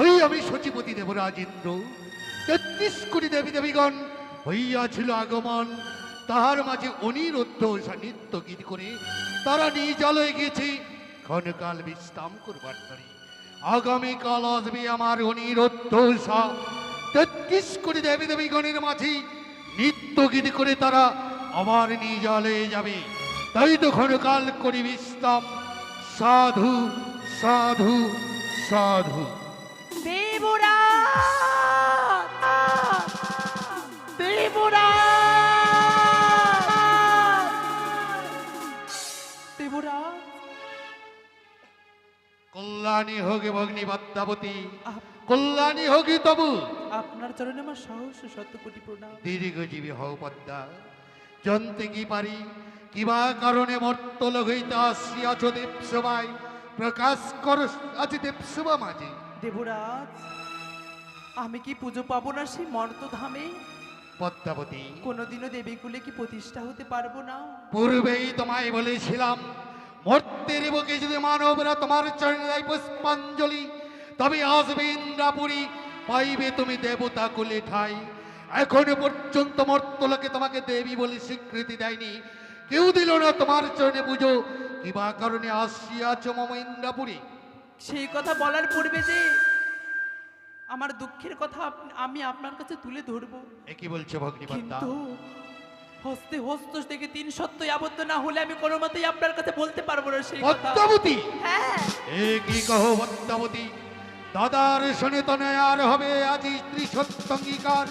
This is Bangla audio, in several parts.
ওই আমি সচিপতি দেবরাজ ইন্দ্র ৩৩ কোটি দেবী দেবীগণ হইয়াছিল আগমন, তাহার মাঝে অনিরুদ্ধ নৃত্য গীত করে তারা নিজ আলোয় গিয়েছে ক্ষণকাল বিশ্রাম করবার তরে। আগামীকাল আসবে আমার অনিরুদ্ধ ৩৩ কোটি দেবী দেবীগণের মাঝে নৃত্য গীত করে তারা আবার নিজ আলোয় যাবে। তাই তো ক্ষণকাল করি বিশ্রাম। সাধু সাধু সাধু। দেবরাজ, দেবরাজ, দেবরাজ। কল্যাণী হোগে ভগ্নী পদ্মাবতী, কল্যাণী হোগি তবু। আপনার চরণে আমার সাহস শত কোটি প্রণাম। দীর্ঘজীবী হও পদ্মা। জানতে কি পারি কিবা কারণে মর্তলোক হইতে আসিয়াছ দেবসভায়, প্রকাশ কর আজ দেবসভা মাঝে। দেবরাজ, আমি কি পুজো পাবো না সেই মর্তধামে? পদ্মাবতী, কোনোদিনও দেবীকুলে কি প্রতিষ্ঠা হতে পারবো না? পূর্বেই তোমায় বলেছিলাম মর্তের বুকে যদি মানবরা তোমার চরণে দেয় পুষ্পাঞ্জলি, তবে আসবে ইন্দ্রাপুরী, পাইবে তুমি দেবতা কুলে ঠাই। এখনো পর্যন্ত মর্তলোকে তোমাকে দেবী বলে স্বীকৃতি দেয়নি, কেউ দিল না তোমার চরণে পুজো। কিবা কারণে আসিয়াছ মম ইন্দ্রাপুরী? সেই কথা বলার পূর্বে যে আমার দুঃখের কথা আমি আপনার কাছে তুলে ধরবো, এ কি বলছো ভগ্নী পদ্মা? কিন্তু হস্তে হস্ত থেকে ৩ সত্যই আবদ্ধ না হলে আমি কোনো মতেই আপনার কাছে বলতে পারবো না সেই কথা। পদ্মাবতী, হ্যাঁ, এ কি কহো পদ্মাবতী? দাদার শোনে তো নয় আর হবে আজি ত্রিসত্য অঙ্গীকার।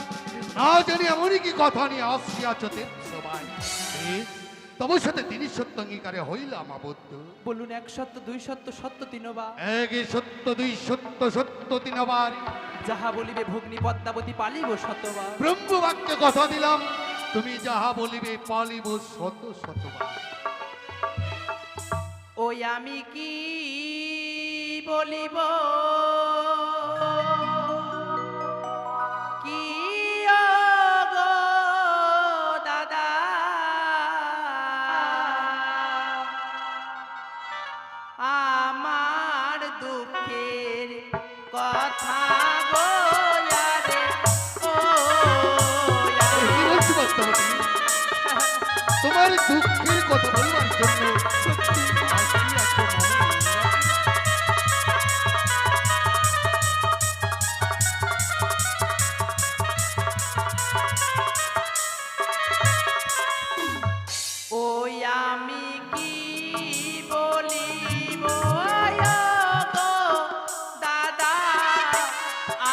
না জানি এমনই কি কথা নিয়ে আসিয়াছ দেবসভায়। তবু সাথে ৩ সত্য অঙ্গীকারে হইলাম আবদ্ধ। বলুন ১ সত্য ২ সত্য সত্য ৩ বার। এক সত্য ২ সত্য সত্য ৩ বার। যাহা বলিবে ভগ্নী পদ্মাবতী পালিব শতবার। ব্রহ্মবাক্যে কথা দিলাম, তুমি যাহা বলিবে পালিব শত শতবার। ওই আমি কি বলিব, কি গো দাদা, আমার দুঃখের কথা গো রে, ও কি বলছি পদ্মাবতী? তোমার দুঃখের কথা বলবার জন্য আসিয়াছ মম ইন্দ্রাপুরী। ওই আমি কি বলিব গো দাদা,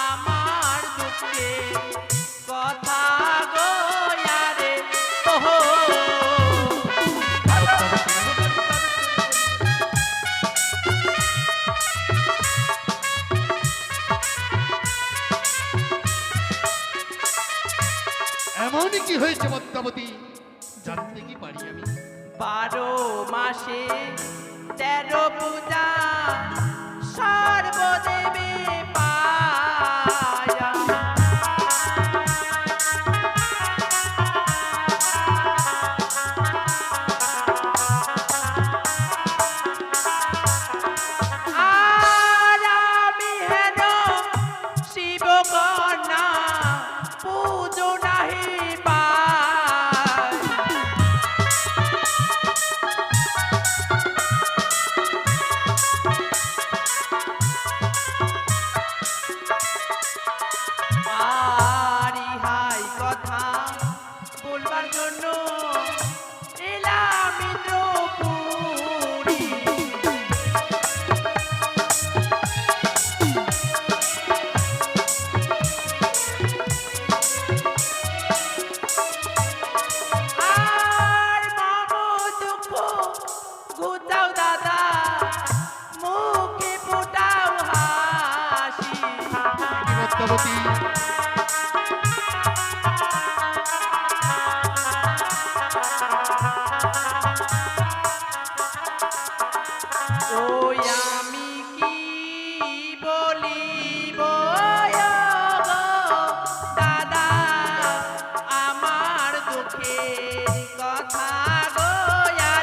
আমার দুঃখের কথা গো রে, ওহো। এমন কি হয়েছে পদ্মাবতী? জানতে কি পারি আমি? 12 মাসে 13 পূজা সর্বদেবে পায়া, আর আমি হেন শিবকন্যা পুজো নাহি পাই। আর ইহাই কথা বলবার জন্য এলাম ইন্দ্রপুরী। আর মম দুঃখ ঘুচাও দাদা, মুখে ফোটাও হাসি। পদ্মাবতী, ওই আমি কি বলিব গো দাদা, আমার দুঃখের কথা গো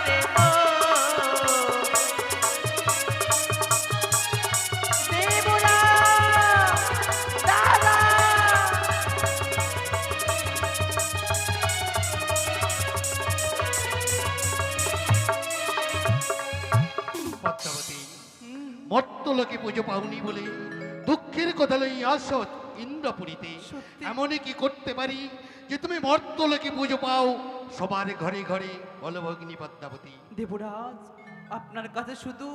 রে, ও দেবরাজ, পদ্মাবতী, মর্তলোকে পুজো পাওনি বলে দুঃখের কথা লই আসো ইন্দ্রপুরীতে। সত্যি? এমনই কি করতে পারি যে তুমি মর্তলোকে পুজো পাও সবার ঘরে ঘরে? বলো ভগ্নী পদ্মাবতী। দেবরাজ, আপনার কাছে শুধু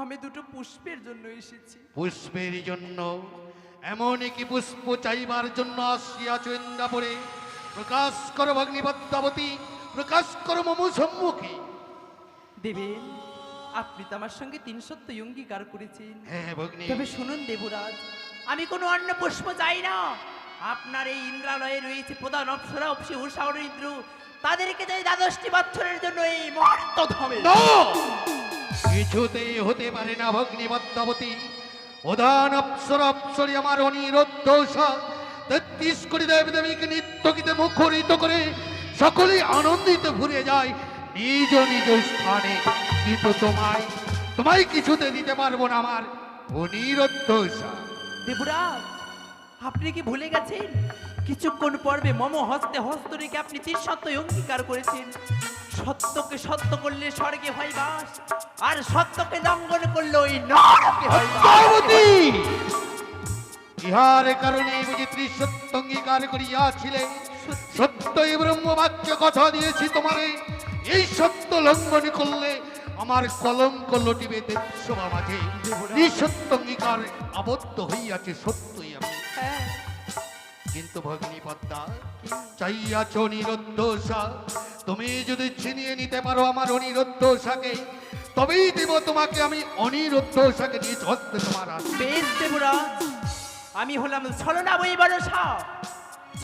আমি দুটো পুষ্পের জন্য এসেছি। পুষ্পের জন্য? এমনই কি পুষ্প চাইবার জন্য আসিয়াছ ইন্দ্রপুরে? প্রকাশ করো ভগ্নী পদ্মাবতী, প্রকাশ করো মম সম্মুখে। দেবেন, আপনি তো আমার সঙ্গে 3 সত্য অঙ্গীকার করেছেন। হ্যাঁ ভগ্নী। তবে শুনুন দেবরাজ, আমি কোনো অন্য পুষ্প চাই না। আপনার এই ইন্দ্রালয়ে রয়েছে প্রধান অপ্সরা, অপসি, উষা, অনিন্দ্র, তাদেরকে চাই 12টি বছরের জন্য এই মর্ত ধামে। না! কিছুতেই হতে পারে না ভগ্নী পদ্মাবতী। প্রধান অপ্সরি আমার অনিরুদ্ধ 33 কোটি দেব দেবীকে নিত্য গীতে মুখরিত করে সকলেই আনন্দিত ভরে যায় নিজ নিজ স্থানে। কিন্তু তোমায় কিছুতে দিতে পারবো না আমার অনিরুদ্ধ। দেবরাজ, আপনি কি ভুলে গেছেন কিছুক্ষণ পর্বে মম হস্তে হস্ত রেখে আপনি 3 সত্য অঙ্গীকার করেছেন? সত্যকে সত্য করলে স্বর্গে হয় বাস, আর সত্যকে লঙ্ঘন করলে ওই নরকে হয় বাস। পদ্মাবতী! ইহার কারণে বুঝি ত্রিসত্য অঙ্গীকার করিয়াছিলে। সত্যই ব্রহ্মবাক্য কথা দিয়েছি তোমারে, এই সত্য লঙ্ঘন করলে আমার কলঙ্ক লটিবে দেবসভা মাঝে। ত্রিসত্য অঙ্গীকার আবদ্ধ হইয়াছে সত্যই আমি। হ্যাঁ, কিন্তু ভগ্নী পদ্মা, চাইয়াছ অনিরুদ্ধ। তুমি যদি ছিনিয়ে নিতে পারো আমার অনিরুদ্ধ, তবেই দেব তোমাকে আমি অনিরুদ্ধ নিজ হস্তে তোমার হাতে। বেশ দেবরাজ, আমি হলাম ছলনা বই বরসা,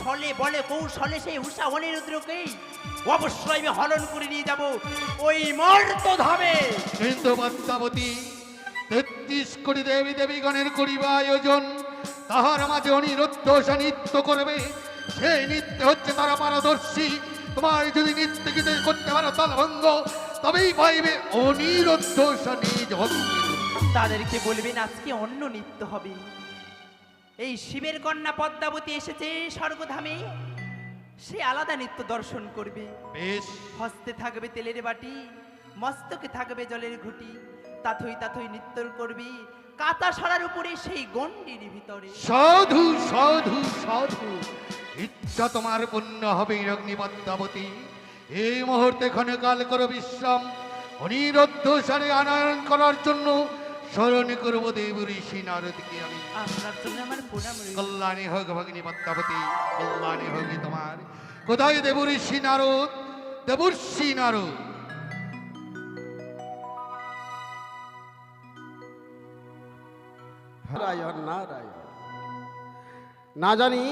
ছলে বলে কৌশলে সেই উষা অনিরুদ্রকেই অবশ্যই আমি হরণ করে নিয়ে যাব ওই মর্ত ধামে। কিন্তু পদ্মাবতী, 33 কোটি দেবী দেবীগণের করিবা আয়োজন, তাহার মাঝে অনিরুদ্ধ নৃত্য করবে। সেই নৃত্য হচ্ছে তারা পারদর্শী। তোমার যদি নৃত্য গীতে করতে পারো তালভঙ্গ, তবেই পাইবে অনিরুদ্ধ নিজ হস্তে। তাদেরকে বলবেন আজকে অন্য নৃত্য হবে। এই শিবের কন্যা পদ্মাবতী এসেছে স্বর্গধামে, সে আলাদা নৃত্য দর্শন করবে। বেশ। হস্তে থাকবে তেলের বাটি, মস্তকে থাকবে জলের ঘটি, তাথই তাথই নৃত্য করবি কাতা সরার উপরে সেই গণ্ডির ভিতরে। সাধু সাধু সাধু, ইচ্ছা তোমার পূর্ণ হবে অগ্নি পদ্মাবতী। এই মুহূর্তে ক্ষণকাল করো বিশ্রাম। অনিরুদ্ধ আনয়ন করার জন্য স্মরণ করবো দেব ঋষি নারদকে আমি। আপনার জন্য আমার প্রণাম রইল। কল্যাণী হোক ভগিনী পদ্মাবতী, কল্যাণী হোক তোমার। কোথায় দেব ঋষি নারদ? দেবর্ষি নারদ। নারায়ণ নারায়ণ। না জানি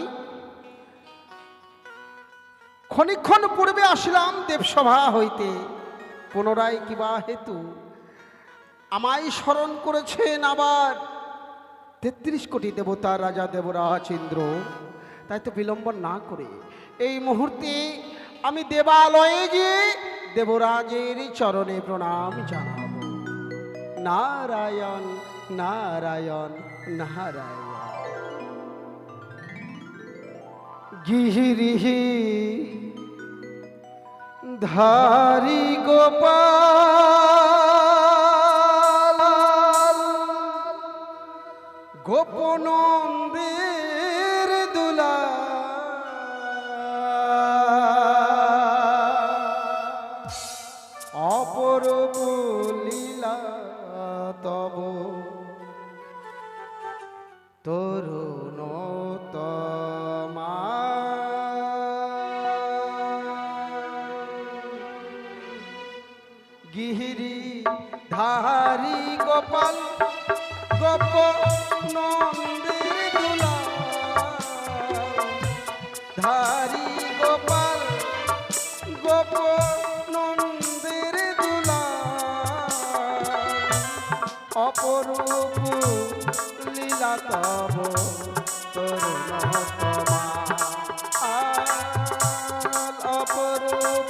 ক্ষণিক্ষণ পূর্বে আসলাম দেবসভা হইতে, পুনরায় কিবা হেতু আমায় স্মরণ করেছেন আবার 33 কোটি দেবতা রাজা দেবরাজ ইন্দ্র। তাই তো বিলম্ব না করে এই মুহূর্তে আমি দেবালয়ে গিয়ে দেবরাজের চরণে প্রণাম জানাব। নারায়ণ নারায়ণ নারায়ণ। গিরিহি ধারি গোপাল, গোপনন্দের দুলা, অপরূপ লীলা তব তরুণতমা। গিরি ধারি গোপাল, গোপনন্দের দুলা, ধারি গোপাল গোপনন্দের দুলা, অপরূপ লীলা তব তরুণতমা। অপরূপ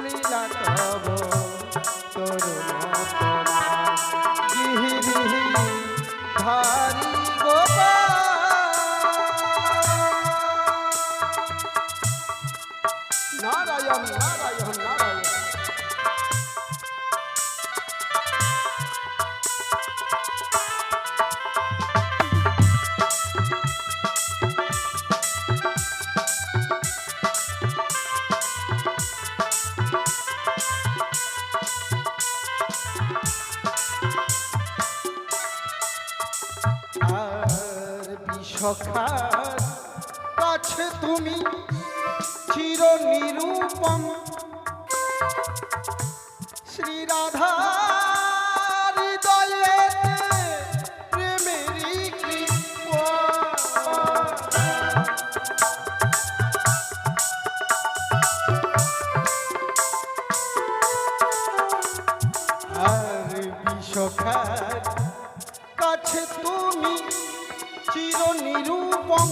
লীলা তব তরুণতমা। গিরিহি ধারি গোপাল। নারায়ণ নারায়ণ নারায়ণ। সখার কাছে তুমি চির নিরূপম শ্রী রাধা হৃদয়ে প্রেমেরই কৃপা আর বিশ্বখার কাছে তুমি চির নিরূপম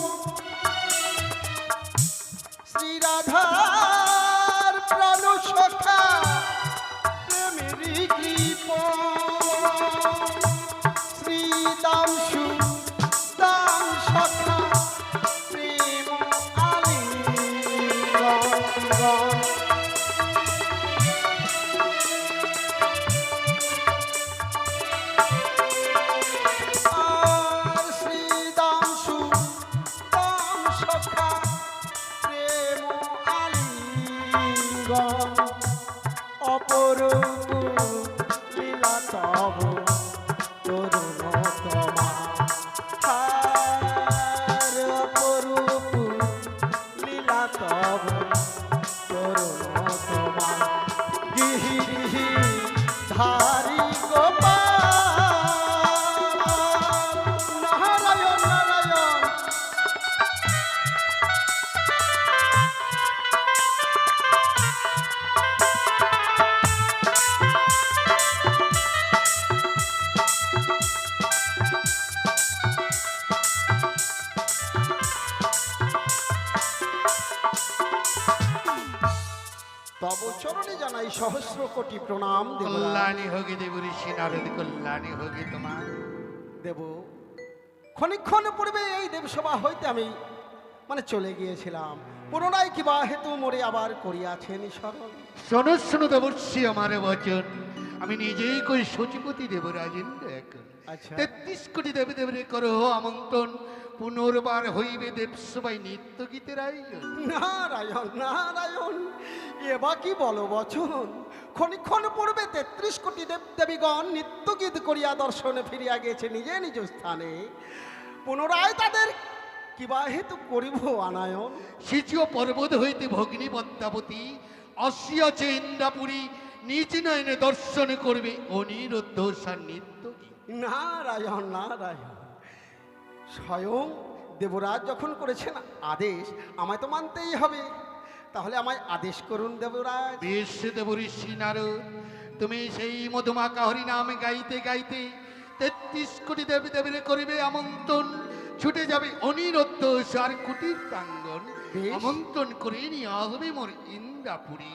শ্রী রাধার প্রাণ সখা প্রেমেরই কৃপা শ্রী দাম সুদাম সখা প্রেম আলিঙ্গন আর শ্রী দাম সুদাম সখা প্রেম আলিঙ্গন অপরূপ লীলা তব তরুণ তোমা আর অপরূপ লীলা তব তরুণ তোমা গিহি গিহি ধারি গোপাল নারায়ণ নারায়ণ তব চরণে জানাই সহস্র কোটি প্রণাম দেব কল্যাণী হোগে দেব ঋষি নারদ, কল্যাণী হোগে তোমার। দেব ক্ষণিক্ষণ পূর্বে এই দেবসভা হইতে আমি চলে গিয়েছিলাম, পুনরায় কিবা হেতু মোরে আবার করিয়াছেন স্মরণ। শোনো শোনো দেবর্ষি আমার বচন, আমি নিজেই কই সচিপতি দেব রাজেন্দ্র এখন। আচ্ছা। 33 কোটি দেবী দেবীরে করো আমন্ত্রণ, পুনর্বার হইবে দেবসভায় নিত্য গীতের আয়োজন। নারায়ণ নারায়ণ, এবা কি বলো বচন? ক্ষণিক্ষণ পূর্বে 33 কোটি দেব দেবীগণ নিত্য গীত করিয়া দর্শনে ফিরিয়া গেছে নিজে নিজ স্থানে, পুনরায় তাদের কিবা হেতু করিব আনায়ন। সিচিও পর্বত হইতে ভগ্নী পদ্মাবতী আসিয়াছে ইন্দ্রাপুরী, নিজ নয়নে দর্শন করবে অনিরুদ্ধ সান্নিধ্য গীত। নারায়ণ নারায়ণ, স্বয়ং দেবরাজ যখন করেছেন আদেশ, আমায় তো মানতেই হবে। তাহলে আমায় আদেশ করুন দেবরাজ। বেশ দেব ঋষি নারদ, তুমি সেই মধুমাকা হরি নাম গাইতে গাইতে 33 কোটি দেবী দেবীর করিবে আমন্ত্রণ, ছুটে যাবে অনিরুদ্ধ সার কুটির প্রাঙ্গণ, বেশ। আমন্ত্রণ করে নিয়ে আসবে মোর ইন্দ্রাপুরী।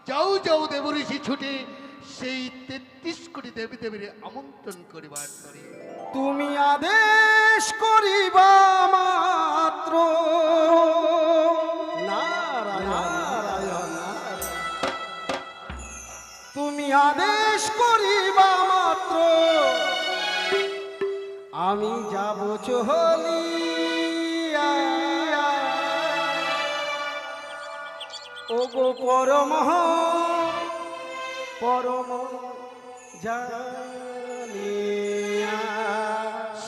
যাও যাও দেব ঋষি ছুটে সেই 33 কোটি দেবী দেবীর আমন্ত্রণ করিবার তরে। তুমি আদেশ করিবা মাত্র, নারায়ণ নারায়ণ নারায়ণ, তুমি আদেশ করিবা মাত্র আমি যাব চলিয়া, ওগো পরম পরম জানিয়া,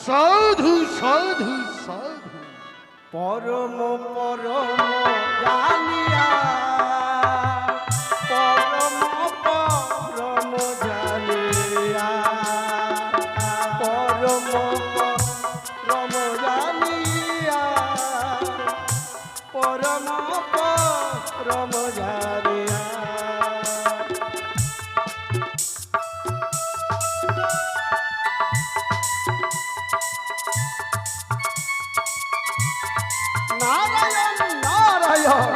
সাধু সাধু সাধু পরম পরম জানিয়া, পরম পরম জানিয়া, পরম পরম জানিয়া, পরম পরম জানিয়া। নারায়ণ নারায়ণ,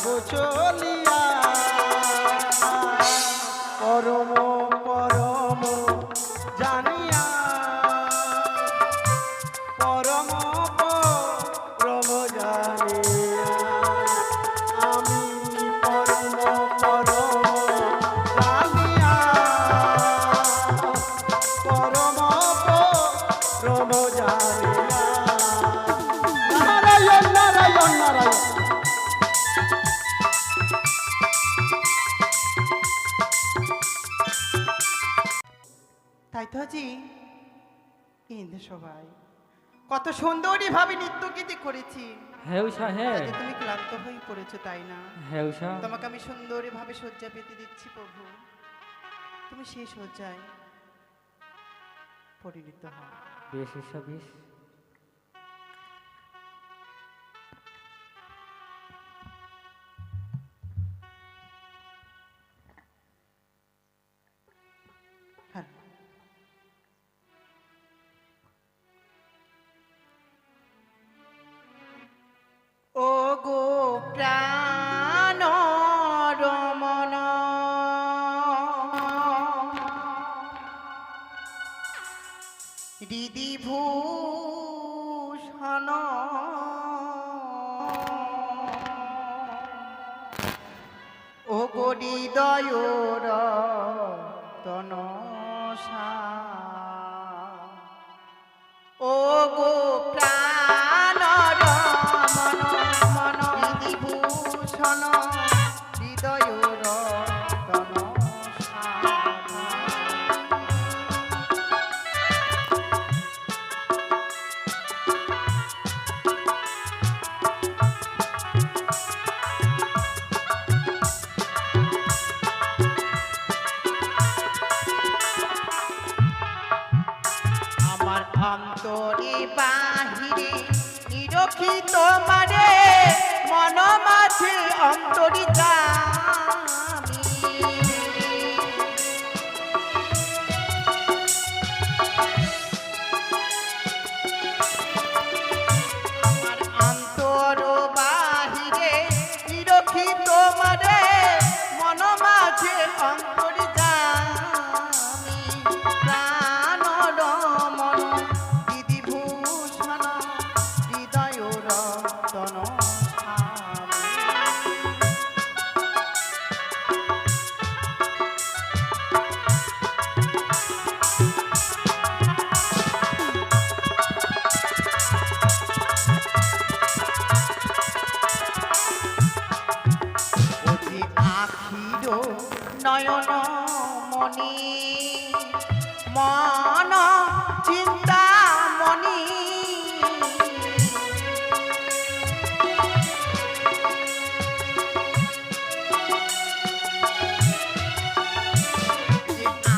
যাব চলিয়া পরম পরম জানিয়া পরম পরম জানিয়া আমি পরম পরম জানিয়া পরম পরম জানিয়া নারায়ণ নারায়ণ নারায়ণ। তাই তো জি, কিন্তু সবাই কত সুন্দরী ভাবে নৃত্য গীতি করেছি। হ্যাঁ উষা, হ্যাঁ আজ তুমি ক্লান্ত হয়ে পড়েছো তাই না? হ্যাঁ উষা, তোমাকে আমি সুন্দরী ভাবে শয্যা পেতে দিচ্ছি প্রভু, তুমি সেই শয্যায় পরিণত হও। বেশ উষা বেশ। হ্যাঁ, ও গো প্রাণ রমণ হৃদি ভূষণ ও গো হৃদয় রতন ও গো প্রাণ রমণ মন হৃদি ভূষণ হৃদয় রতন আমার অন্তরে বাহিরে নিরখি তোমারে মন মাঝে অন্তরি আমার অন্তর বাহিরে নিরখি তোমারে মন মাঝে অন্তরি প্রাণ রমণ হৃদি ভূষণ হৃদয় রতন আখির নয়ন মনি মন চিন্তা মনি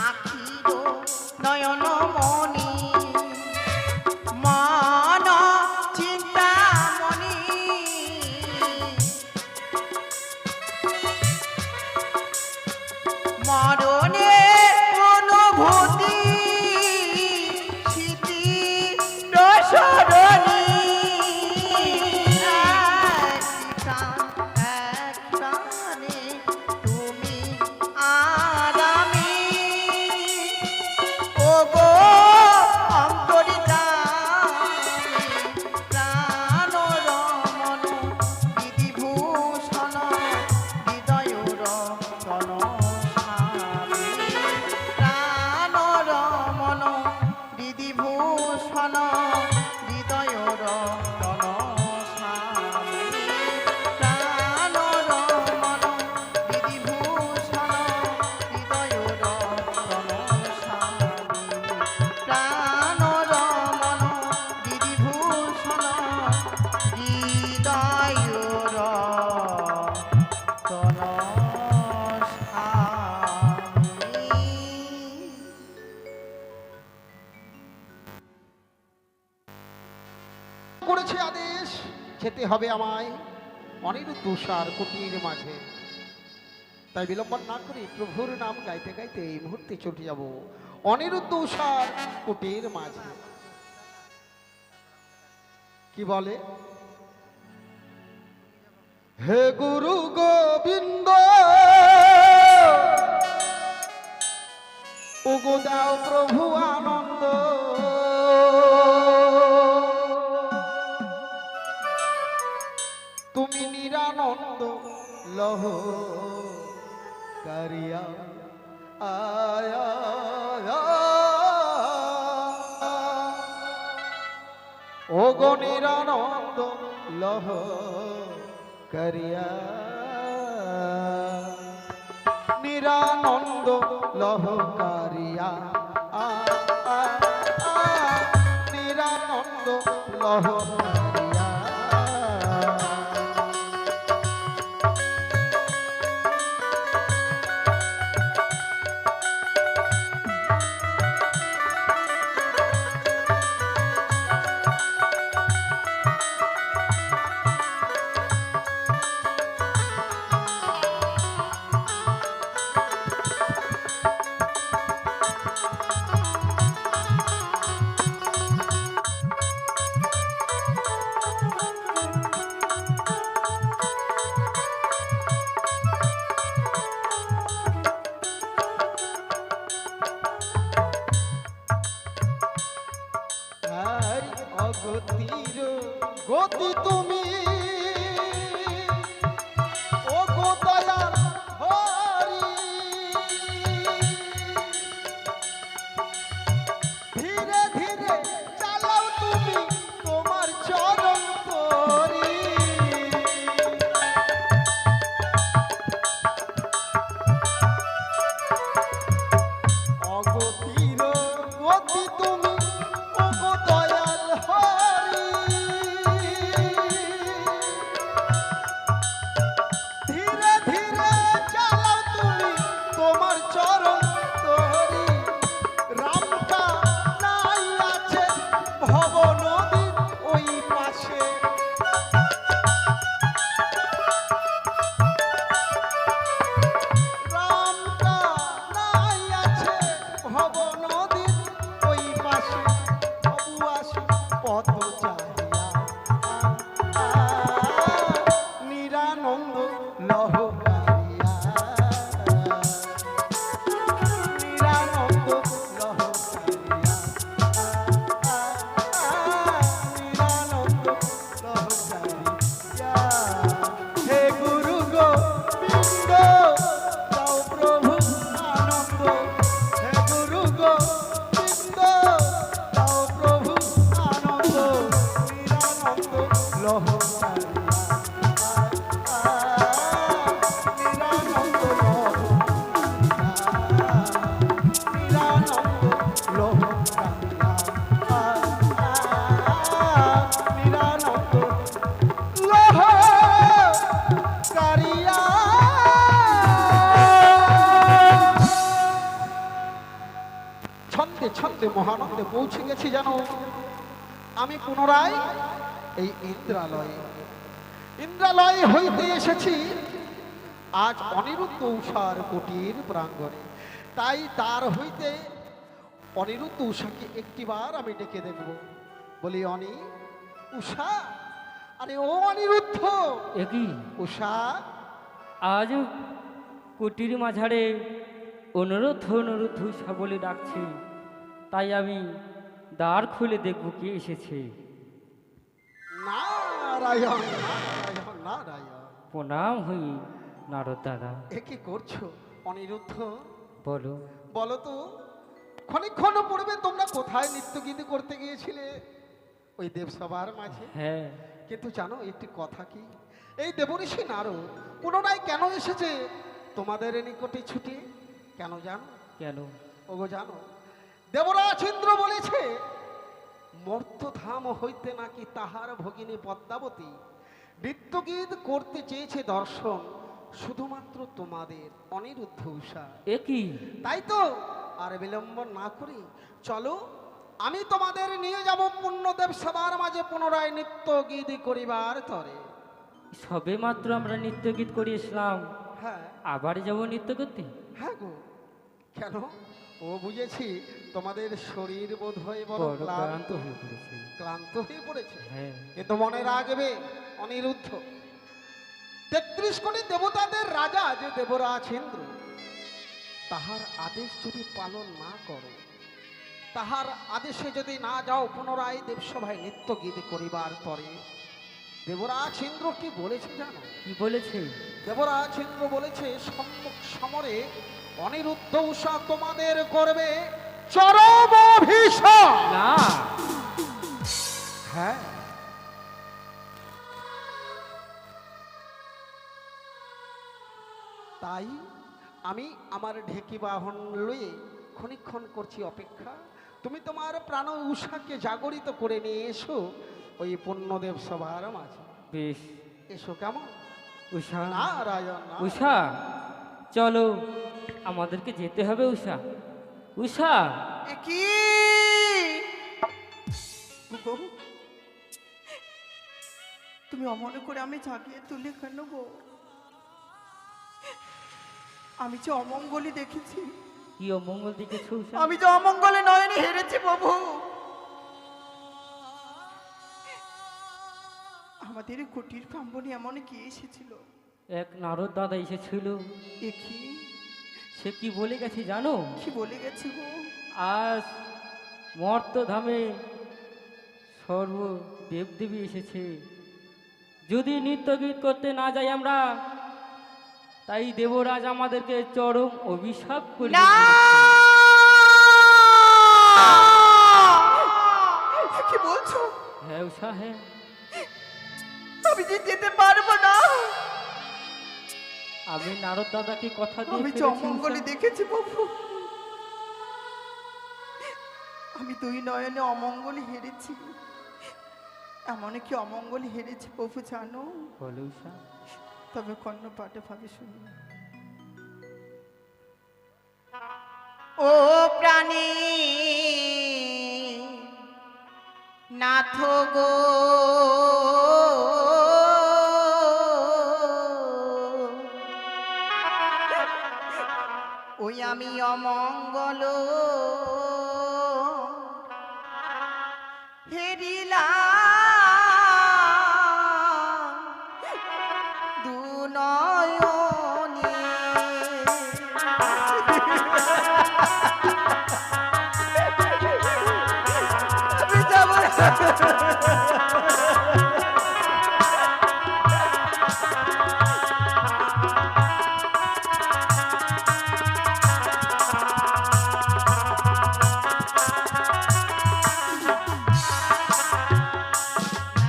আখির নয়ন মনি মন চিন্তা মনি মরণের অনুভূতি স্মৃতি রসরণী একটানে তুমি আর আমি ও গো অন্তর্যামী প্রাণ রমণ হৃদি ভূষণ হৃদয় রতন প্রাণ রমণ হৃদি ভূষণ হৃদয় রতন প্রাণ রমণ হৃদি ভূষণ হৃদয় রতন প্রাণ রমণ হৃদি ভূষণ হৃদয় রতন করেছে আদেশ যেতে হবে আমায় অনিরুদ্ধ উষার কুটির মাঝে। তাই বিলম্বন না করে প্রভুর নাম গাইতে গাইতে এই মুহূর্তে চলে যাব অনিরুদ্ধ উষার কুটির মাঝে। কি বলে হে গুরু গোবিন্দ ওগো দাও প্রভু আনন্দ, তুমি নিরানন্দ লহ কারিয়া আয়া ওগো নিরানন্দ লহ করিয়া, নিরানন্দ লহ করিয়া নিরানন্দ লহ করিয়া। অগতির গতি তুমি ও গো দয়াল হরি, ধীরে ধীরে চালাও তুমি তোমার চরণ তরি, অগতির গতি তুমি ও গো দয়াল হরি, ধীরে ধীরে চালাও তুমি তোমার চরণ তরি, রামটা নাই আছে ভব নদীর ওই পাশে, রামটা নাই আছে ভব নদীর ওই পাশে, তবু আসি পথ চাহিয়া নিরানন্দ লহ কারিয়া, নিরানন্দ লহ কারিয়া, নিরানন্দ লহ কারিয়া। হে গুরু গোবিন্দ দাও প্রভু আনন্দ, হে গুরু গোবিন্দ দাও প্রভু আনন্দ, নিরানন্দ লহ কারিয়া, নিরানন্দ লহ কারিয়া, নিরানন্দ লহ কারিয়া, নিরানন্দ লহ কারিয়া। ছন্দে ছন্দে মহানন্দে পৌঁছে গেছি জানো আমি পুনরায় এই ইন্দ্রালয়ে, ইন্দ্রালয় হইতে এসেছি আজ অনিরুদ্ধ উষার কুটির প্রাঙ্গণে, তাই তার হইতে অনিরুদ্ধ উষাকে একটিবার আমি ডেকে দেখব, বলি অনি উষা, আরে ও অনিরুদ্ধ একই উষা, আজ কুটির মাঝারে অনুরোধ অনুরোধ বলে ডাকছে, তাই আমি দ্বার খুলে দেখব কে এসেছে। নারায়ণ নারায়ণ নারায়ণ, প্রণাম হই নারদ দাদা। এ কি করছো অনিরুদ্ধ? বলো। বলো তো, ক্ষণিক্ষণ পূর্বে তোমরা কোথায় নৃত্য গীত করতে গিয়েছিলে? ওই দেবসভার মাঝে। হ্যাঁ, কিন্তু জানো একটি কথা কি, এই দেবঋষি নারদ পুনরায় কেন এসেছে তোমাদের নিকটে ছুটে? কেন জানো? কেন? ওগো জানো, দেবরাজ ইন্দ্র বলেছে মর্তধাম হইতে নাকি তাহার ভগিনী পদ্মাবতী নৃত্যগীত করতে চেয়েছে দর্শন শুধুমাত্র তোমাদের অনিরুদ্ধ উষা। একই, তাই তো আর বিলম্ব না করি চলো আমি তোমাদের নিয়ে যাব পুণ্যদেব সবার মাঝে পুনরায় নৃত্য গীত করিবার তরে। সবে মাত্র আমরা নৃত্য গীত করে এসলাম, হ্যাঁ আবার যাব নৃত্য করতে? হ্যাঁ গো, কেন? ও বুঝেছি তোমাদের শরীর বোধ হয়ে বড় বড় ক্লান্ত হয়ে পড়েছে। ক্লান্ত হয়ে পড়েছে, হ্যাঁ, কিন্তু মনে রাখবে অনিরুদ্ধ তেত্রিশ কোটি দেবতাদের রাজা যে দেবরাজ ইন্দ্র, তাহার আদেশ যদি পালন না করো, তাহার আদেশে যদি না যাও পুনরায় দেবসভায় নৃত্য গীত করিবার পরে, দেবরাজ ইন্দ্র কি বলেছে জানো? কি বলেছে? দেবরাজ ইন্দ্র বলেছে সম্মুখ সমরে অনিরুদ্ধ উষা তোমাদের করবে চরম অভিশাপ। না, হ্যাঁ, তাই আমি আমার ঢেকি বাহন লয়ে ক্ষণিক্ষণ করছি অপেক্ষা। তুমি তোমার প্রাণ উষাকে জাগরিত করে নিয়ে এসো ওই পুণ্যদেব সভার মাঝে। বেশ। এসো কেমন? উষা, নারায়ণ নারায়ণ। উষা, চলো, আমাদেরকে যেতে হবে। উষা, উষা, এ কি গো? তুমি অমনে করে আমি জাগিয়ে তুলে কেন গো? আমি যে অমঙ্গলই দেখেছি। কি অমঙ্গল দেখেছো উষা? আমি যে অমঙ্গলে নয়নে হেরেছি প্রভু। আমাদের এই কুটির প্রাঙ্গণে এমন কি এসেছিল? এক নারদ দাদা এসেছিল। এ কি? সে কি বলে গেছে জানো? কি বলে গেছে গো? আজ মর্তধামে সর্ব দেবদেবী এসেছে। যদি নৃত্য গীত করতে না যাই আমরা, তাই দেবরাজ আমাদেরকে চরম অভিশাপ করে না! কি বলছো? হ্যাঁ উষা, হ্যাঁ। আমি যে যেতে পারবো না। আমি নারদ দাদাকে কথা দিয়ে আমি যে ফেলেছি, অমঙ্গলে উষা। দেখেছি প্রভু। আমি দুই নয়নে অমঙ্গলে হেরেছি। এমন কি অমঙ্গলে হেরেছি প্রভু জানো? বলো উষা। তবে কর্ণ পাঠে ভাবে শুনি। ও প্রাণী নাথ গো, ওই আমি অমঙ্গল হেরিলাম দু নয়নে। আমি যাবো না।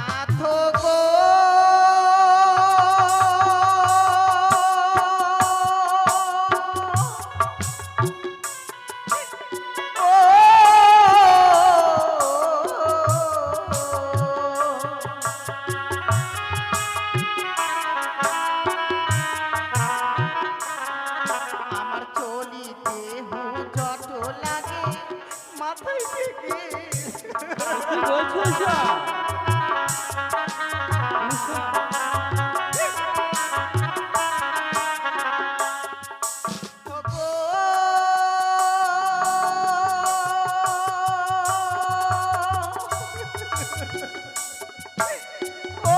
নাথ গো, আমার চলিতে হুজট লাগে মাথায় থেকে। কি বলছো উষা? উষা, ওগো, ও,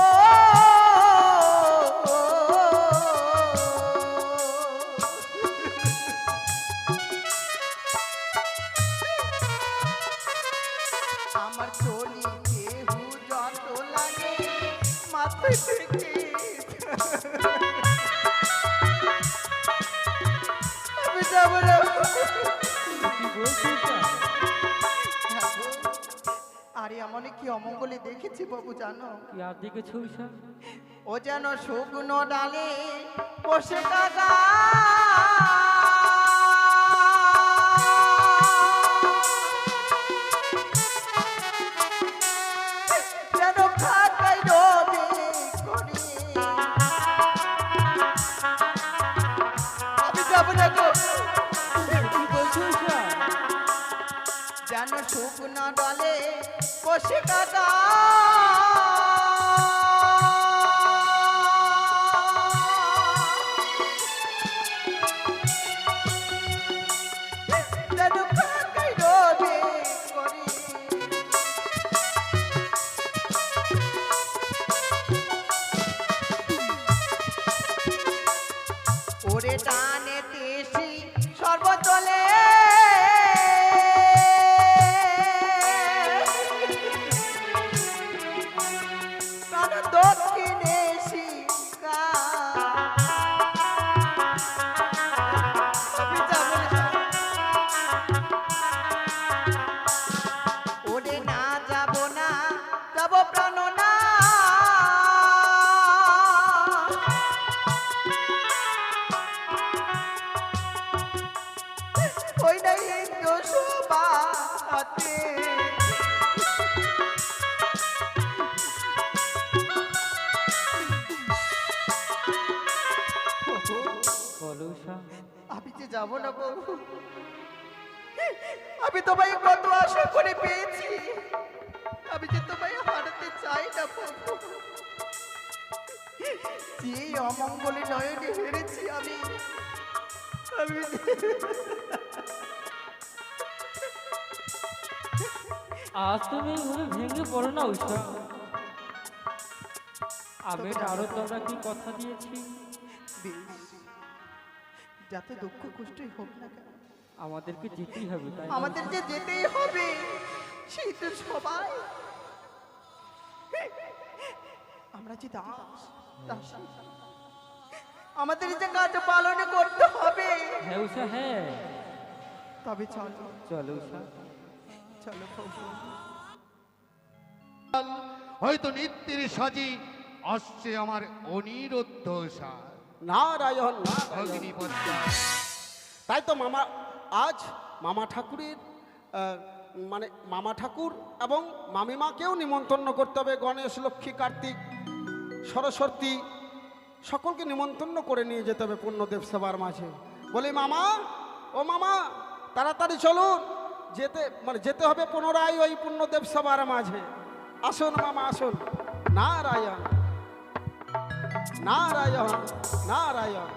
আমার চলিতে হুজট লাগে মাথায় থেকে। আমি যাবো না। কি বলছো উষা? আরে এমন কি অমঙ্গলে দেখেছি বাবু জানো? কি আর দেখেছো উষা? ও যেন শুকনো ডালে বসে কাকা যেন খাতায় রবে করে। আমি যাবো না গো। কি বলছো উষা? যেন শুকনো ডালে বসে কাকা যেন খাতায় রবে করে। ওরে টানে তেসি সর্বতলে প্রাণ দক্ষিণে শিকা আমি যাব না। ওরে না যাব না যাব প্রাণ না ওই নাই দোষবাতে বলো উষা, আমি যে যাব না গো আমি তোমায় কত আশা করে পেয়েছি আমি যে তোমায় হারাতে চাই না প্রভু যে অমঙ্গলে নয়নে হেরেছি আমি আমি আজ তুমি এইভাবে ভেঙে পড়ো না উষা। আমি নারদরা কি কথা দিয়েছি, বেশ যত দুঃখ কষ্টই হোক না কেন আমাদেরকে যেতেই হবে, তাই না? আমাদের যে যেতেই হবে সেই তো সবাই আমরা যে দাস দাসী আমাদের যে কাজ পালন করতে হবে হ্যাঁ উষা, হ্যাঁ তবে চলো চলো উষা। চলো প্রভু হয়তো নিত্যের সাজি আসছে আমার অনিরুদ্ধ সার। নারায়ণ নারায়ণ। ভগিনী পদ্মা, তাই তো মামা আজ মামা ঠাকুরের মানে মামা ঠাকুর এবং মামিমাকেও নিমন্ত্রণ করতে হবে। গণেশ, লক্ষ্মী, কার্তিক, সরস্বতী সকলকে নিমন্ত্রণ করে নিয়ে যেতে হবে পূর্ণদেব সবার মাঝে। বলি মামা, ও মামা তাড়াতাড়ি চলুন, যেতে হবে পুনরায় ওই পূর্ণদেব সবার মাঝে। আসুন মামা আসুন। নারায়ণ নারায়ণ নারায়ণ।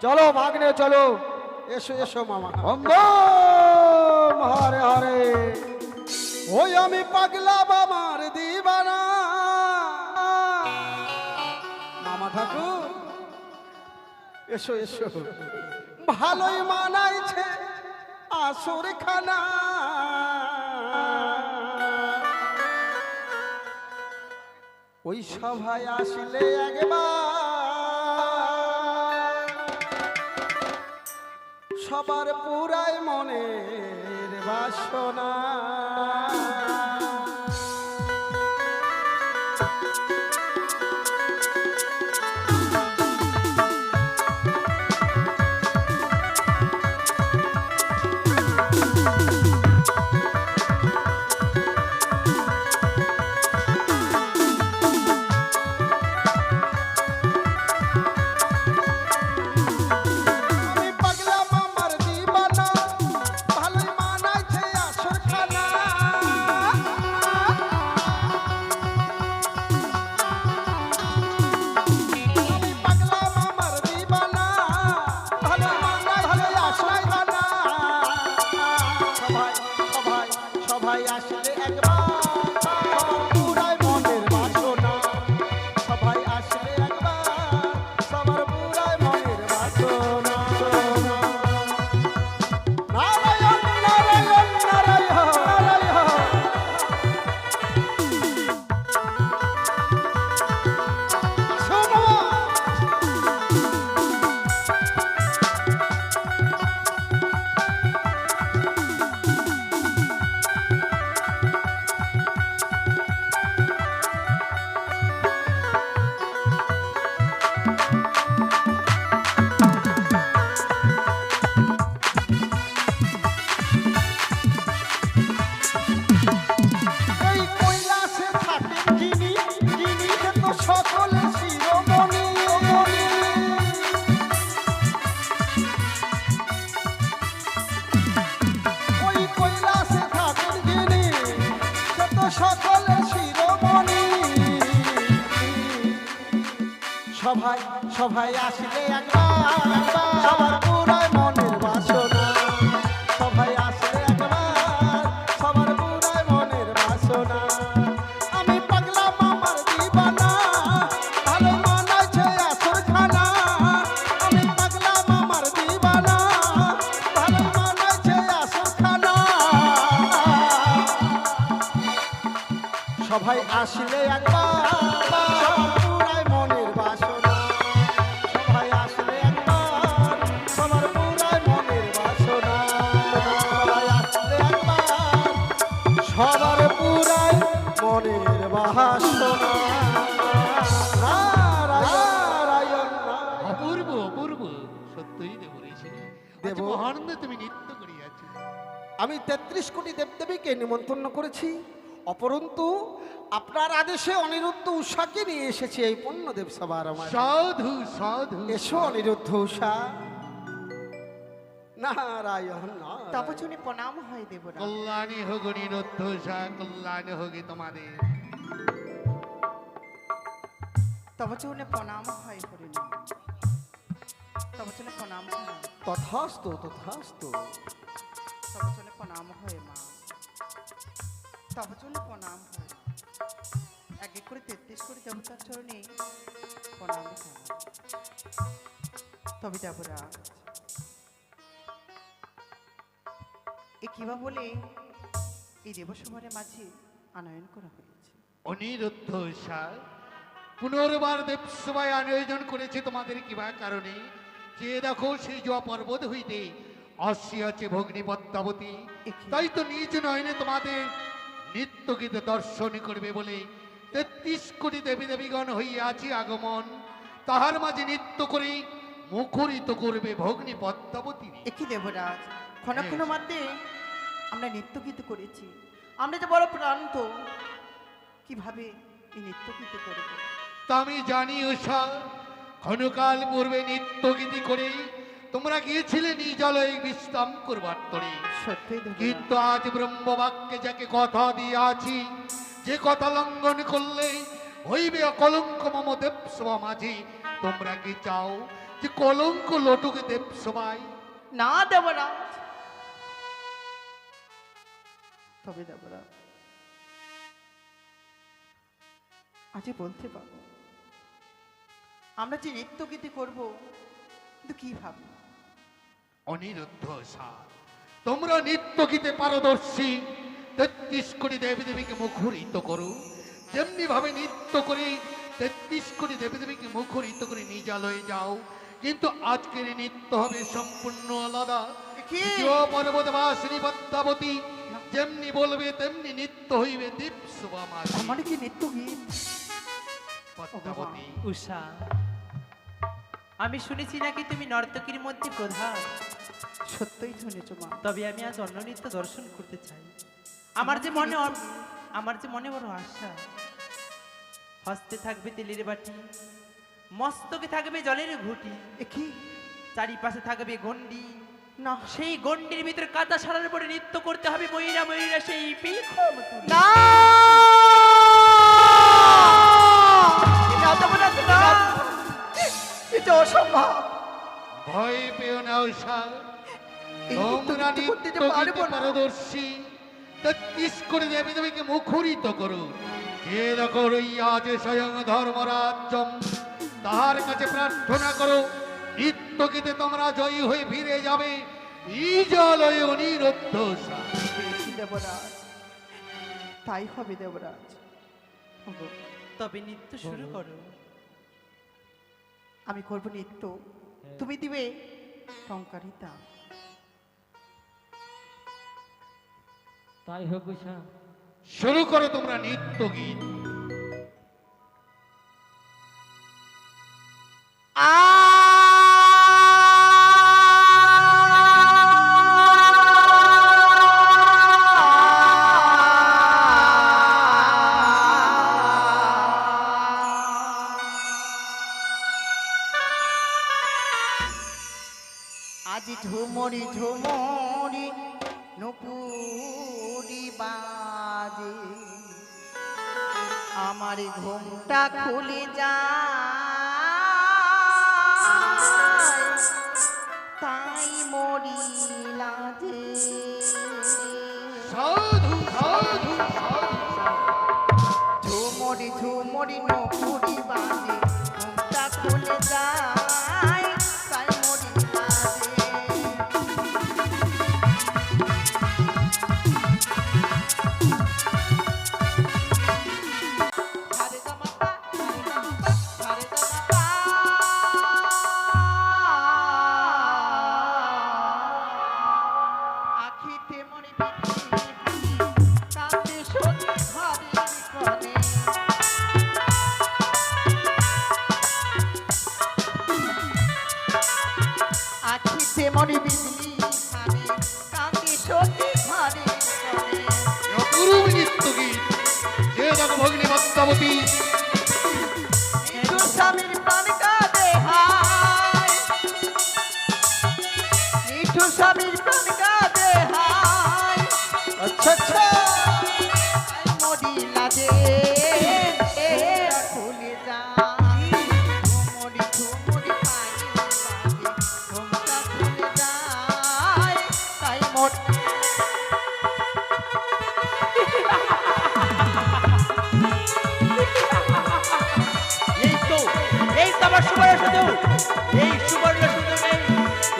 চলো ভাগ্নে চলো, এসো এসো মামা। হরে হরে। ওই আমি পাগলা বাবার দিবানা। মামা ঠাকুর এসো এসো, ভালোই মানাইছে আসর খানা। ওই সভায় আসলে একবার সবার পুরাই মনের বাসনা। সভায় সভায় আসলে একবার সবার পুরায় মনের বাসনা। সভায় আসলে একবার সবার পুরায় মনের বাসনা। আমি পাগলা মামার দিবানা, ভালো মানাইছে আসর খানা। আমি পাগলা মামার আসলে একবার পুরাই মনের বাসনা সবাই আসলে একবার সবার পুরাই মনের বাসনা সবাই আসলে একবার সবার পুরাই মনের বাসনা নারায়ণ নারায়ণ। অপূর্ব অপূর্ব, সত্যই দেব ঋষি। দেব। মহানন্দে তুমি নৃত্য করিয়াছ। আমি 33 কোটি দেবদেবীকে নিমন্ত্রণ করেছি, অপরন্তু আপনার আদেশে অনিরুদ্ধ উষাকে নিয়ে এসেছি এই পূর্ণদেব সভার আমার। সাধু সাধু। এসো অনিরুদ্ধ উষা। নারায়ণ নারায়ণ। তব চুনে প্রণাম হয় দেবরাজ। কল্যাণী হোক নিরুদ্ধ সা, কল্যাণ হোক তোমাদের। তব চুনে প্রণাম হয় হরিণী। তব চুনে প্রণাম হয়। তথাস্তু তথাস্তু। তব চুনে প্রণাম হয় মা। তব চুনে প্রণাম হয়। এক এক করে 33 কোটি দেবতার চরণে প্রণাম জানাই। তবে দেবরাজ এ কিবা বলে এই দেবসভারের মাঝে আনয়ন করা হয়েছে। অনিরুদ্ধ সা, পুনর্বার দেবসভায় আয়োজন করেছে তোমাদের কিবা কারণে। যে দেখো সেই জোয়া পর্বত হইতে আসিয়াছে ভগ্নী পদ্মাবতী। তাই তো নিজ নয়নে তোমাদের নৃত্য গীতে দর্শন করবে বলে 33 কোটি দেবী দেবীগণ হইয়াছি আগমন। তাহার মাঝে নৃত্য করে মুখরিত করবে ভগ্নী পদ্মাবতী। একই দেবরাজ ক্ষণক্ষণ মধ্যে আমরা নৃত্য গীত করেছি। আমরা যে বড় প্রান্ত, কিভাবে এই নৃত্য গীত করব? তা আমি জানি উষা, ক্ষণকাল পূর্বে নৃত্য গীতি করে তোমরা গিয়েছিলে নিজালয়ে বিশ্রাম করবার তরে। সত্যি দেবরাজ। কিন্তু আজ ব্রহ্মবাক্যে যাকে কথা দিয়াছি, যে কথা লঙ্ঘন করলে হইবে অকলঙ্ক মম দেবসভা মাঝে। তোমরা কি চাও যে কলঙ্ক লটুক দেবসভায়? না দেবরাজ। তবে দেবরাজ আজ বলতে পারবো আমরা যে নৃত্য গীতি করবো, কিন্তু কিভাবে? অনিরুদ্ধ সা, তোমরা নৃত্য গীতে পারদর্শী। 33 কোটি দেবী দেবীকে মুখরিত করো। যেমনি ভাবে নৃত্য করে 33 কোটি দেবী দেবীকে মুখরিত করে নিজালয়ে যাও। কিন্তু আজকের এই নৃত্য হবে সম্পূর্ণ আলাদা। কি? পর্বতবাসিনী পদ্মাবতী যেমনি বলবে তেমনি নৃত্য হইবে দীপসভা মাঝে। আমার কি নৃত্য গীত? পদ্মাবতী, উষা, আমি শুনেছি নাকি তুমি নর্তকীর মধ্যে প্রধান। সত্যই শুনেছ মা। তবে আমি আজ অন্য নৃত্য দর্শন করতে চাই। আমার যে মনে বড় আশা। হস্তে থাকবে তেলের বাটি, মস্তকে থাকবে জলের ঘুটি, এ কি? চারিপাশে থাকবে গন্ডি। না সেই গন্ডির ভিতরে কাঁচা সারার পরে নৃত্য করতে হবে ময়ূরা ময়ূরা সেই পেখম তুলে। না এটা দেবরাজ না, এটা অসম্ভব। ভয় পেও না উষা, এই নৃত্য তোমরা গীত করতে যে নৃত্য পারবো গীতে না। পারদর্শী। 33 কোটি দেবী দেবীকে মুখরিত করো। যে দেখো রইয়াজ স্বয়ং ধর্মরাজ্যম, তাহার কাছে প্রার্থনা করো। নৃত্য গীতে তোমরা জয়ী হয়ে ফিরে যাবে ইজালয়ে অনিরুদ্ধ সা। দেবরাজ তাই হবে দেবরাজ। ওগো, তবে নৃত্য শুরু করো। আমি করব নৃত্য, তুমি দিবে টঙ্কারিতা। তাই হোক উষা। শুরু করো তোমরা নৃত্য গীত। আজ ঝুমরি ঝুমরি নুপুরি বাজে, আমার ঘুমটা খুলে যায়, তাই মরি লাজে। সাধু সাধু সাধু। ঝুমরি ঝুমরি নুপুরি বাজে, ঘুমটা খুলে যায়, তাই মরি লাজে। সে মরি বিজলি খানে কাকে সত্যি ঘরে ঘরে অপরূপ নৃত্য গীত যে দেখো ভগ্নী পদ্মাবতী নিঠুর স্বামীর প্রাণ কাঁদে হায় নিঠুর স্বামীর প্রাণ কাঁদে হায় আচ্ছা আচ্ছা মরি লাজে খুলে যায় মরি ঝুমুরি পানি বাজে ঘুমটা খুলে যায় তাই মোট এই তো আমার সুবর্ণ সুযোগ, এই সুবর্ণ সুযোগে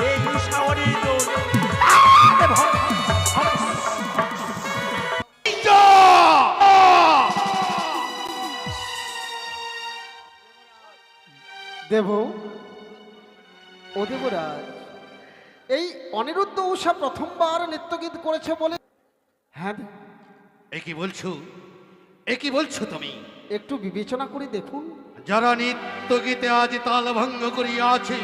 এই শাওনের দোল দেব ও দেবরাজ, এই অনিরুদ্ধ উষা প্রথমবার নৃত্যগীত করেছে বলে। হ্যাঁ, এ কি বলছো, এ কি বলছো তুমি? একটু বিবেচনা করে দেখুন। যারা নৃত্য গীতে আজ তাল ভঙ্গ করিয়াছে,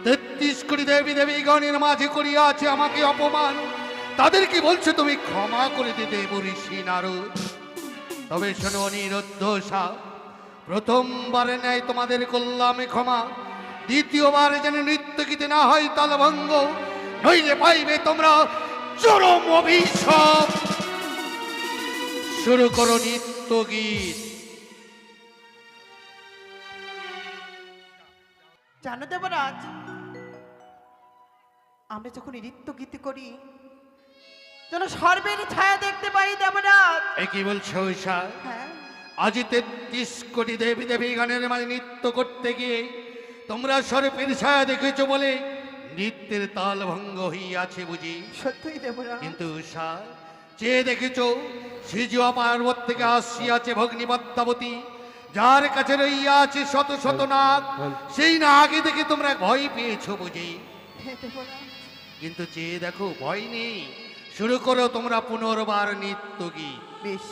৩৩ কোটি দেবী দেবী গণের মাঝে করিয়াছে আমাকে অপমান, তাদের কি বলছো তুমি ক্ষমা করে দিতে ঋষি নারদ? তবে শোনো অনিরুদ্ধ উষা, প্রথমবারে ন্যায় তোমাদের করলাম ক্ষমা, দ্বিতীয়বার যেন নৃত্য গীতে না হয় তাল ভঙ্গ, নইলে পাইবে তোমরা চরম অভিশাপ। শুরু করো নৃত্য গীত। জানো দেবরাজ, আমরা যখন নৃত্য গীতি করি যেন সর্বের ছায়া দেখতে পাই দেবরাজ। এ কি বলছো উষা? হ্যাঁ, আজ ৩৩ কোটি দেবী দেবী গানের মাঝে নৃত্য করতে গিয়ে তোমরা সর্পের ছায়া দেখেছো বলে নৃত্যের তাল ভঙ্গ হইয়াছে বুঝি? সত্যই দেবরাজ। কিন্তু উষা, চেয়ে দেখেছো সিজুয়া পার্বত থেকে আসিয়াছে ভগ্নী পদ্মাবতী, যার কাছে রইয়াছে শত শত নাগ, সেই নাগে দেখে তোমরা ভয় পেয়েছো বুঝি? হ্যাঁ দেবরাজ। কিন্তু চেয়ে দেখো ভয় নেই, শুরু করো তোমরা পুনর্বার নৃত্য গীত। বেশ,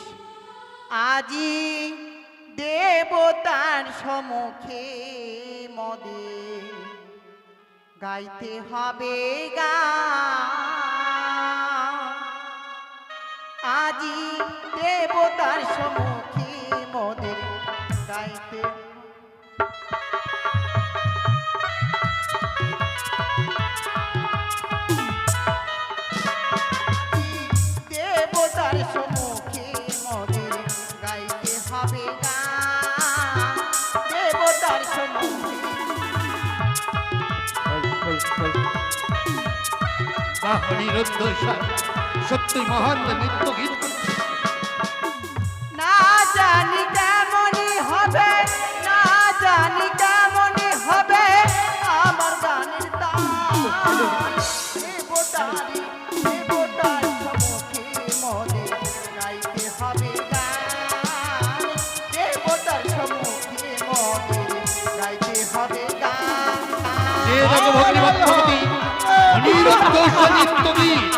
আজি দেবতার সম্মুখে মদে গাইতে হবে গান। আজি দেবতার সম্মুখে মদে গাইতে দেবতার সম্মুখে মদের গাইতে হবে গান। দেবতার সম্মুখে বাহ, অনিরুদ্ধ উষা সত্যি মহান নৃত্য গীত করছে। না জানি কেমনই হবে, না জানি কেমনই হবে আমার গানের তাল। দেবতারি দেবতার সম্মুখে মদে গাইতে হবে গান। দেবতার সম্মুখে মদে গাইতে হবে গান। যে দেখো ভগ্নী পদ্মাবতী, অনিরুদ্ধ উষা নৃত্য গীত।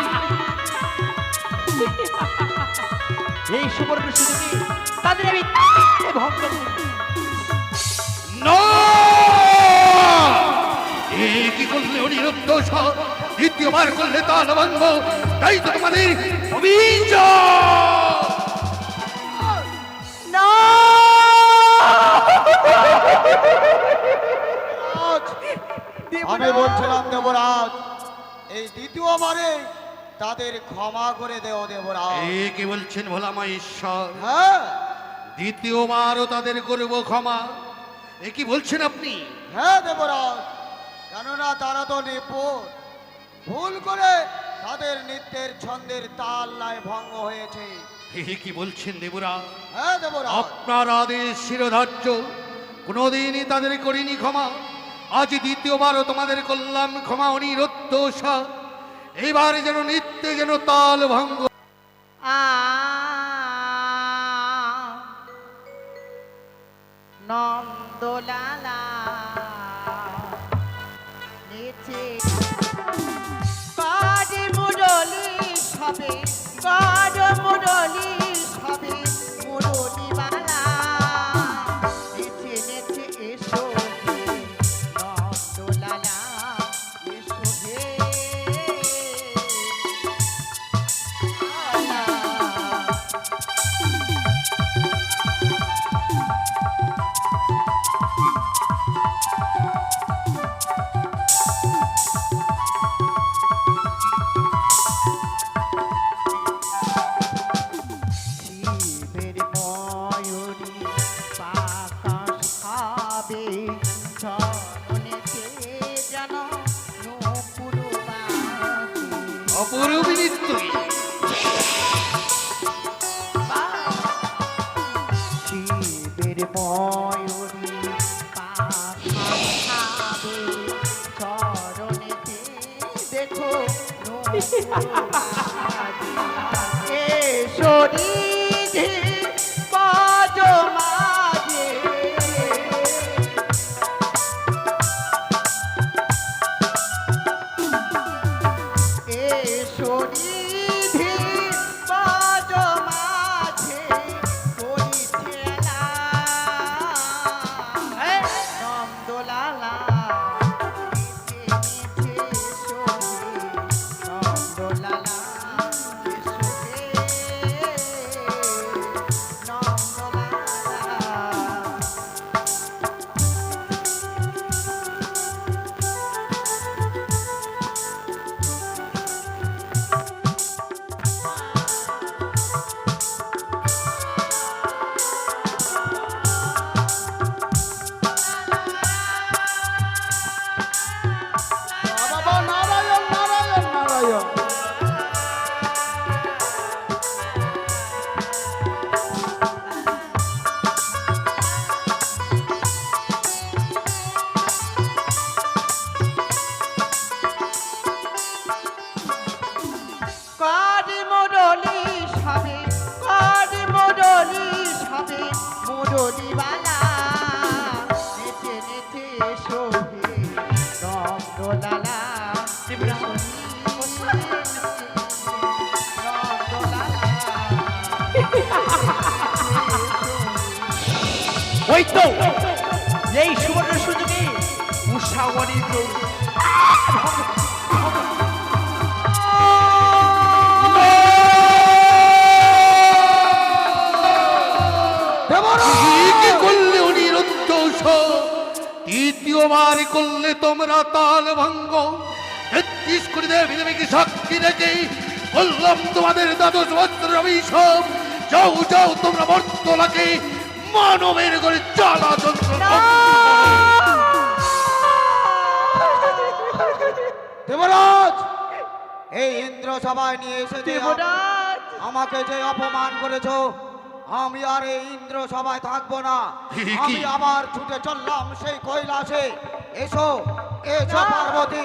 এই সুবর্ণ সুযোগে তাদের আমি ভঙ্গ করব। না! এ কি করলে অনিরুদ্ধ উষা? দ্বিতীয়বার করলে তাল ভঙ্গ, তাই তো তোমাদের অভিযান। না! আমি বলছিলাম দেবরাজ, এই দ্বিতীয়বারে তাদের ক্ষমা করে দেও দেবরাজ। এ কি বলছেন ভোলামা ঈশ্বর? হ্যাঁ দ্বিতীয়বারও তাদের করব ক্ষমা, এ কি বলছেন আপনি? হ্যাঁ দেবরাজ, কেননা তারা তো নিপুণ, ভুল করে তাদের নৃত্যের ছন্দের তাল লয় ভঙ্গ হয়েছে। এ কি বলছেন দেবরা? হ্যাঁ দেবরাজ। আপনার আদেশ শিরোধার্য, কোনোদিনই তাদের করিনি ক্ষমা, আজ দ্বিতীয়বারও তোমাদের করলাম ক্ষমা অনিরুদ্ধ উষা। এবার যেন নৃত্যে যেন তাল ভঙ্গ। নন্দলালা নেচে কাজ মুরলি সবে, কাজ মুরলি সবে মুরলিবালা নেচে নেচে এসো হে নন্দলালা, এসো হে অপরূপ নৃত্য গীত। শিবের ময়ূরী পাখাবে চরণেতে দেখো এসরি পদ মাঝে এসরি পদ মাঝে করিছে নন্দলালা নন্দলালা বাবা নারায়ণ নারায়ণ নারায়ণ। কারি মুরলি সাবে কারি মুরলি সাবে মুরলিওয়ালা নেচে নেচে শোভে নন্দলালা ওই তো এই সুবর্ণ সুযোগে উষা অনিন্দ্র কি করলে অনিরুদ্ধ তৃতীয়বার করলে তোমরা তাল ভঙ্গ। 33 কোটি দেবী দেবীকে সাক্ষী রেখে বললাম তোমাদের দ্বাদশ বস্ত্রের অভিশাপ। যাও যাও তোমরা বর্তলাকে মানবের করে জ্বালা যন্ত্রণা দেবরাজ, এই ইন্দ্র সভায় নিয়ে এসে যে দেবরাজ আমাকে যে অপমান করেছো, আমি আর এই ইন্দ্র সভায় থাকবো না। কি? আমি আবার ছুটে চললাম সেই কৈলাসে। এসো এসো পার্বতী,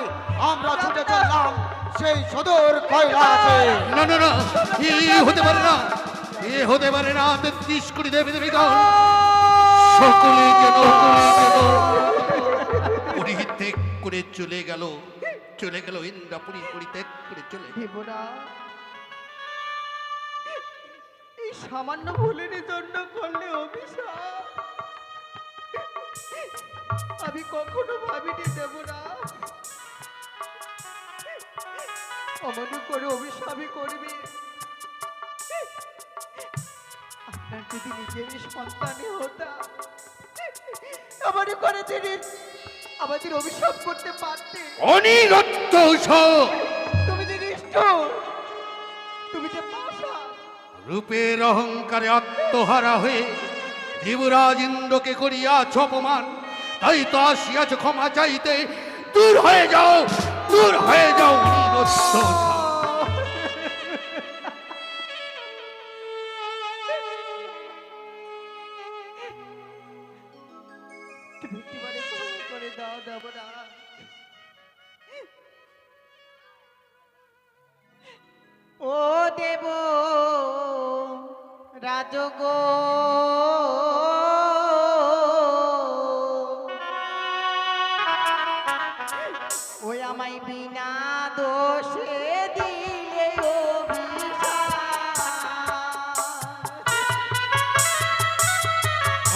আমরা ছুটে চললাম সেই সুদূর কৈলাসে। না না না, এ হতে পারে না, এ হতে পারে না। 33 কোটি দেবী দেবীগণ সকলে যেন পরিত্যাগ করে চলে গেল, চলে গেল ইন্দ্রাপুরী পরিত্যাগ করে চলে। দেবরাজ এই সামান্য ভুলের জন্য করলে অভিশাপ আমি কখনো ভাবিনি দেবরাজ অমন করে অভিশাপই করবে। আপনার যদি নিজের সন্তানই হতাম আমার করে তিনি আমাদের অভিশাপ করতে পারতে। অনিরুদ্ধ তুমি যে নিষ্ঠুর, তুমি যে পাষাণ, রূপের অহংকারে আত্মহারা হয়ে দেবরাজ ইন্দ্রকে করিয়াছ অপমান। তাই তো আসিয়াছ ক্ষমা চাইতে। দূর হয়ে যাও, দূর হয়ে যাও অনিরুদ্ধ। তুমি একটিবারে ক্ষমা করে দাও দেবরাজ। ও দেব রাজগো ওই আমায় বিনা দোষে দিলে অভিশাপ।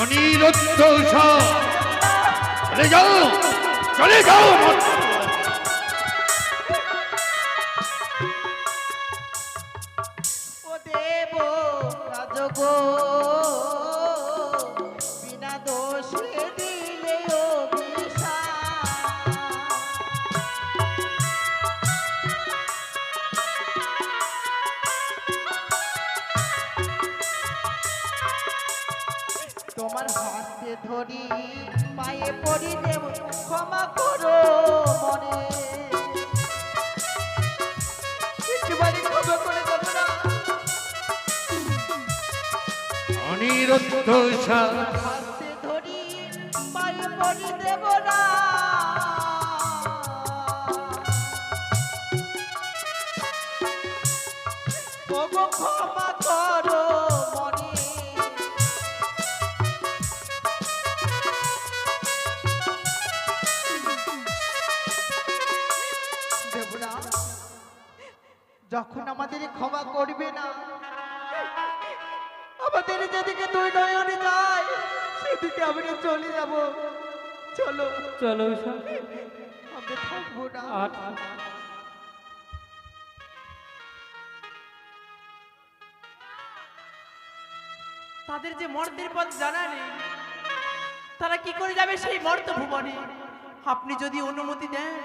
অনিরুদ্ধ চলে যাও, চলে যাও। ও দেব রাজগো বিনা দোষে দিলে অভিশাপ। তোমার হাতে ধরি পায়ে পড়ি দেব ক্ষমা করো মনে। অনিরুদ্ধ হাতে ধরি পায়ে পড়ি দেব না ওগো ক্ষমা করো মনে দেবরা যখন আমাদের ক্ষমা করবে না আমাদের যেদিকে দুই নয়নে যায় সেদিকে আমরা চলে যাব চলো চলো উষা। আমরা থাকবো না আর তাদের যে মর্তের পথ জানা নেই, তারা কি করে যাবে সেই মর্ত ভুবনে? আপনি যদি অনুমতি দেন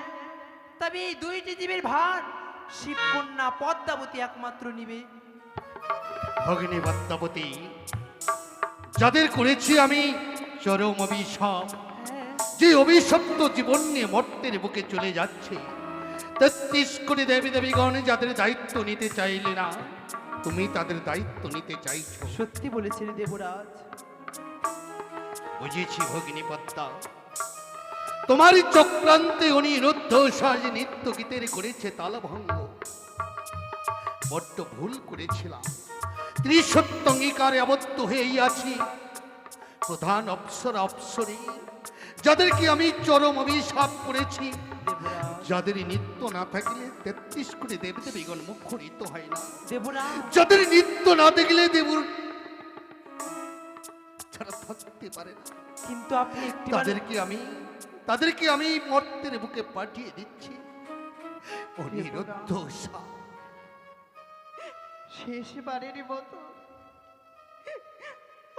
তবে এই দুইটি জীবের ভার শিবকন্যা পদ্মাবতী একমাত্র নিবে। ভগিনী পদ্মাবতী, যাদের করেছি আমি চরম অভিশাপ, যে অভিশপ্ত জীবন নিয়ে মর্তের বুকে চলে যাচ্ছে, 33 কোটি দেবী দেবীগণ যাদের দায়িত্ব নিতে চাইলে না, তুমি তাদের দায়িত্ব নিতে চাইছো। সত্যি বলেছেন দেবরাজ। বুঝেছি ভগিনী পদ্মা, তোমারই চক্রান্তে অনিরুদ্ধ সাজ নিত্য গীতের করেছে তালভঙ্গ। বড্ড ভুল করেছিলাম, ত্রিসত্য অঙ্গীকারে আবদ্ধ হয়েই আছি। প্রধান অপ্সরী যাদেরকে আমি চরম অভিশাপ করেছি, যাদের নিত্য না থাকলে 33 কোটি দেবদেবীগণ মুখরিত হয় না, দেবরাজ, যাদের নিত্য না দেখলে দেবর ছাড়া থাকতে পারে না, কিন্তু আপনি একটি তাদেরকে আমি মর্তের বুকে পাঠিয়ে দিচ্ছি। অনিরুদ্ধ সাপ, শেষবারের মতো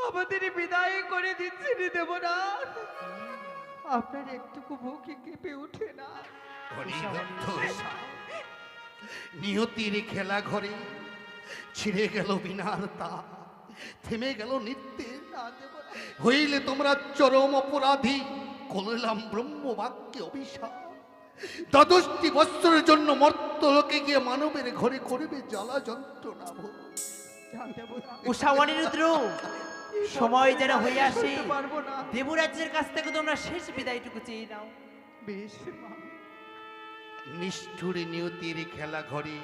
আমাদের বিদায় করে দিচ্ছেন দেবরাজ। আপনার একটুকু বুকে কেঁপে ওঠে না? অনিরুদ্ধ সাপ, নিয়তির খেলা ঘরে ছিঁড়ে গেল বিনার তার, থেমে গেল নৃত্যের না দেবরাজ, হইলে তোমরা চরম অপরাধী, করলাম ব্রহ্মবাক্যে অভিশাপ। 12টি বৎসরের জন্য মর্তলোকে গিয়ে মানবের ঘরে করবে জ্বালা যন্ত্রণা ভোগ। না দেবরাজ, উষা অনিরুদ্র, সময় যেন হয়ে আসে, করতে পারবো না। দেবরাজের কাছ থেকে তোমরা শেষ বিদায়টুকু চেয়ে নাও। বেশ মা, নিষ্ঠুর নিয়তির খেলা ঘরে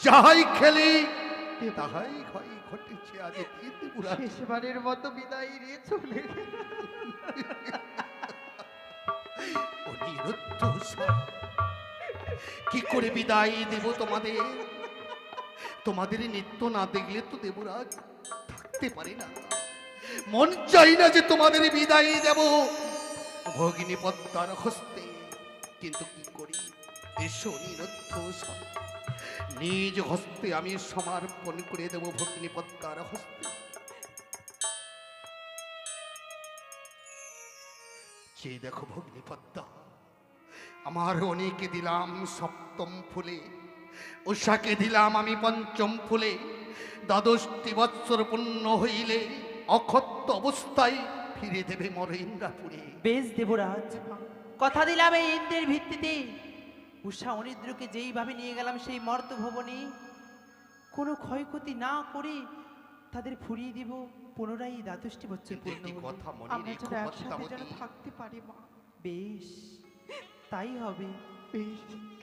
যাহাই খেলে তাহাই হয় ঘটেছে আজ ত্রিপুরা। শেষবারের মতো বিদায় নিয়ে চলে গেল। অনিরুদ্ধ সাপ, কি করে বিদায় দেব তোমাদের? তোমাদের নিত্য না দেখলে তো দেবরাজ থাকতে পারে না। মন চাই না যে তোমাদের বিদায় দেব ভগিনী পদ্মার হস্তে, কিন্তু কি করি? এসো অনিরুদ্ধ সাপ, নিজ হস্তে আমি সমর্পণ করে দেব ভগিনী পদ্মার হস্তে। সেই দেখো ভগিনী পদ্মা, আমার অনেকে দিলাম সপ্তম ফুলে, উষাকে দিলাম আমি পঞ্চম ফুলে। 12টি বৎসর পূর্ণ হইলে অক্ষত অবস্থায় ফিরে দেবে মরেন্দ্রাপুরে। বেশ দেবরাজ, কথা দিলাম এই ইন্দ্রের ভিত্তিতে উষা অনিদ্রকে যেইভাবে নিয়ে গেলাম সেই মর্ত ভবনে, কোনো ক্ষয়ক্ষতি না করে তাদের ফুরিয়ে দিব পুনরায় 12টি বছর কিন্তু পূর্ণ একটি হলে। কথা মনে আমরা রেখো যেন একসাথে যেন পদ্মাবতী, থাকতে পারি মা। বেশ, তাই হবে বেশ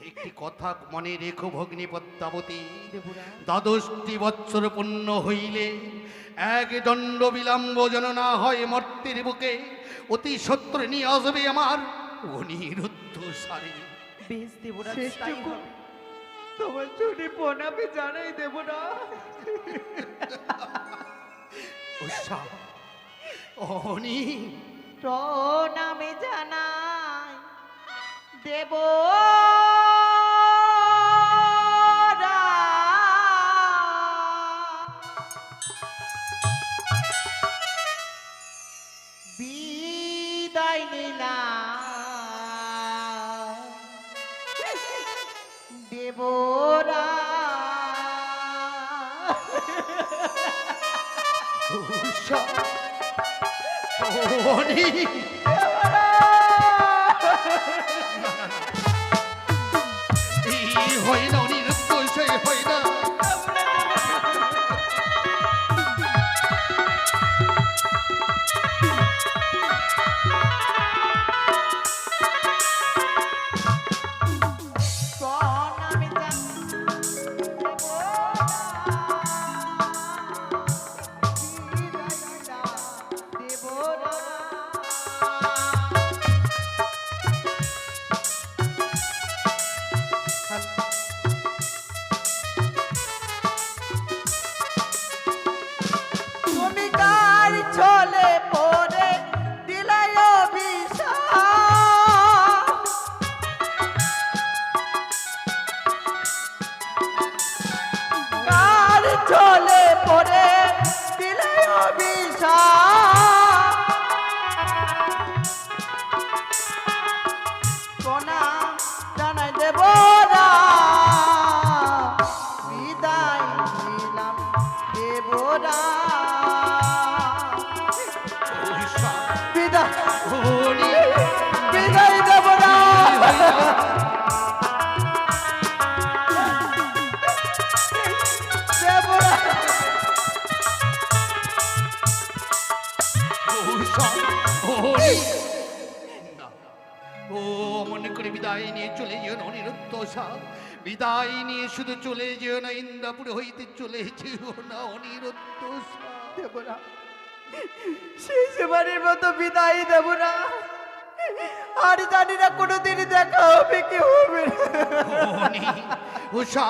একটি কথা মনে রেখো ভগিনী পদ্মাবতী। দেবরাজ। 12টি বৎসর পূর্ণ হইলে এক দণ্ড বিলম্ব যেন না হয় মর্তের বুকে, অতি সত্তর নিয়ে আসবে আমার অনিরুদ্ধ সারে। বেশ দেবরাজ, তাই শেষটুকু হবে। তোমার চুরি প্রণামে জানাই দেব না। উষা, অনি, প্রণামে জানাই দেব বিদায় নিলাম দেবরা। উষা, অনি, এই হয় না অনিরুদ্ধ, সেই হয় না। প্রণাম জানাই দেবরা বিদায় দিলাম দেবরা বিদায় বিদায় দেবরা দেবরা ও মনে করে বিদায় নিয়ে চলে যেও না অনিরুদ্ধ, বিদায় নিয়ে শুধু চলে যেও না, ইন্দ্রাপুর হইতে চলে যেও না অনিরুদ্ধ। দেবরা শেষবারের মতো বিদায় দেবরা, আর জানি না কোনোদিন দেখা হবে কি হবে না। উষা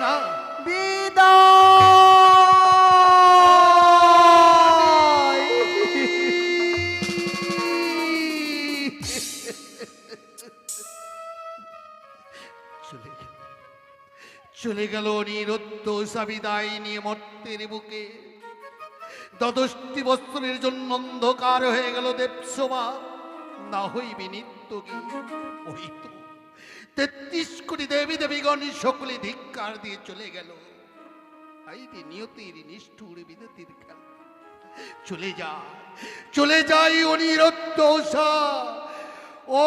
না, বিদায় চলে গেল অনিরুদ্ধ বিদায় নিয়ে মর্তের বুকে। দ্বাদশটি বৎসরের জন্য অন্ধকার হয়ে গেল দেবসভা, না হইবে নিত্য গীত। ওই তো ৩৩ কোটি দেবী দেবীগণ সকলে ধিক্কার দিয়ে চলে গেল। আইরে নিয়তির নিষ্ঠুর বিদতির খেলা। চলে যায় অনিরুদ্ধ, ও